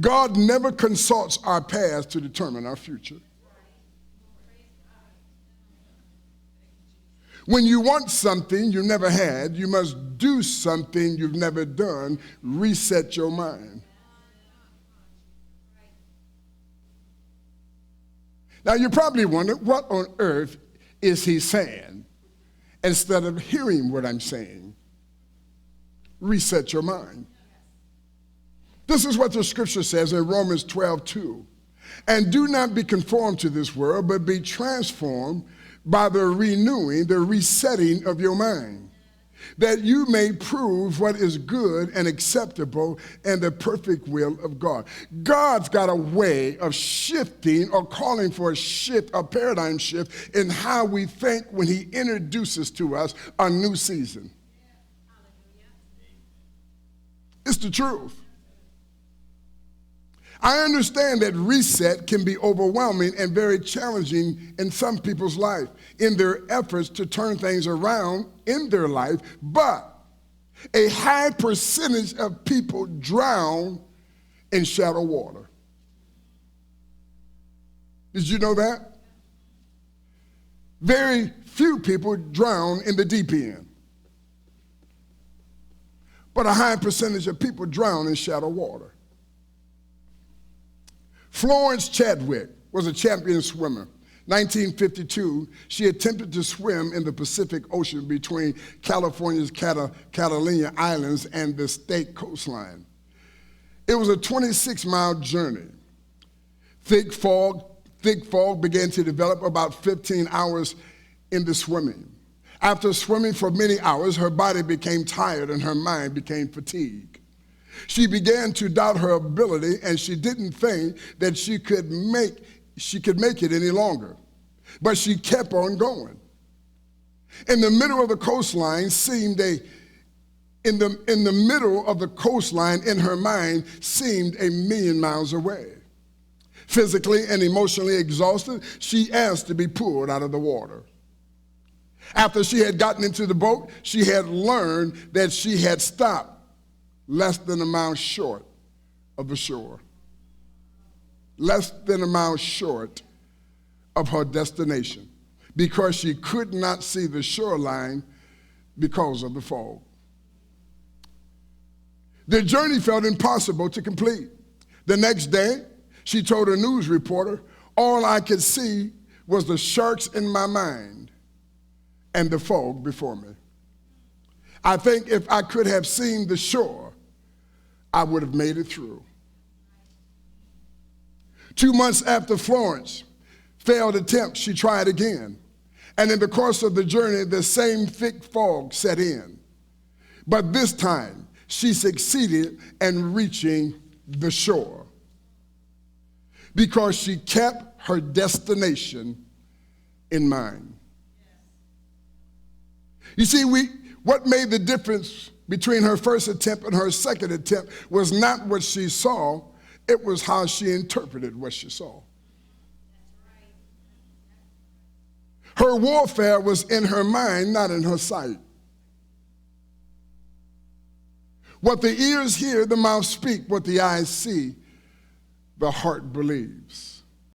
God never consults our past to determine our future. When you want something you never had, you must do something you've never done. Reset your mind. Now, you probably wonder, what on earth is he saying? Instead of hearing what I'm saying, reset your mind. This is what the scripture says in Romans 12:2. And do not be conformed to this world, but be transformed by the renewing, the resetting of your mind, that you may prove what is good and acceptable and the perfect will of God. God's got a way of shifting or calling for a shift, a paradigm shift in how we think when he introduces to us a new season. It's the truth. I understand that reset can be overwhelming and very challenging in some people's life in their efforts to turn things around in their life, but a high percentage of people drown in shallow water. Did you know that? Very few people drown in the deep end, but a high percentage of people drown in shallow water. Florence Chadwick was a champion swimmer. 1952, she attempted to swim in the Pacific Ocean between California's Catalina Islands and the state coastline. It was a 26-mile journey. Thick fog began to develop about 15 hours into swimming. After swimming for many hours, her body became tired and her mind became fatigued. She began to doubt her ability, and she didn't think that she could make it any longer. But she kept on going. In the middle of the coastline in her mind seemed a million miles away. Physically and emotionally exhausted, she asked to be pulled out of the water. After she had gotten into the boat, she had learned that she had stopped less than a mile short of the shore. Less than a mile short of her destination, because she could not see the shoreline because of the fog. The journey felt impossible to complete. The next day, she told a news reporter, "All I could see was the sharks in my mind and the fog before me. I think if I could have seen the shore, I would have made it through." 2 months after Florence failed attempt, she tried again. And in the course of the journey, the same thick fog set in. But this time, she succeeded in reaching the shore because she kept her destination in mind. You see, what made the difference between her first attempt and her second attempt was not what she saw, it was how she interpreted what she saw. Her warfare was in her mind, not in her sight. What the ears hear, the mouth speak. What the eyes see, the heart believes.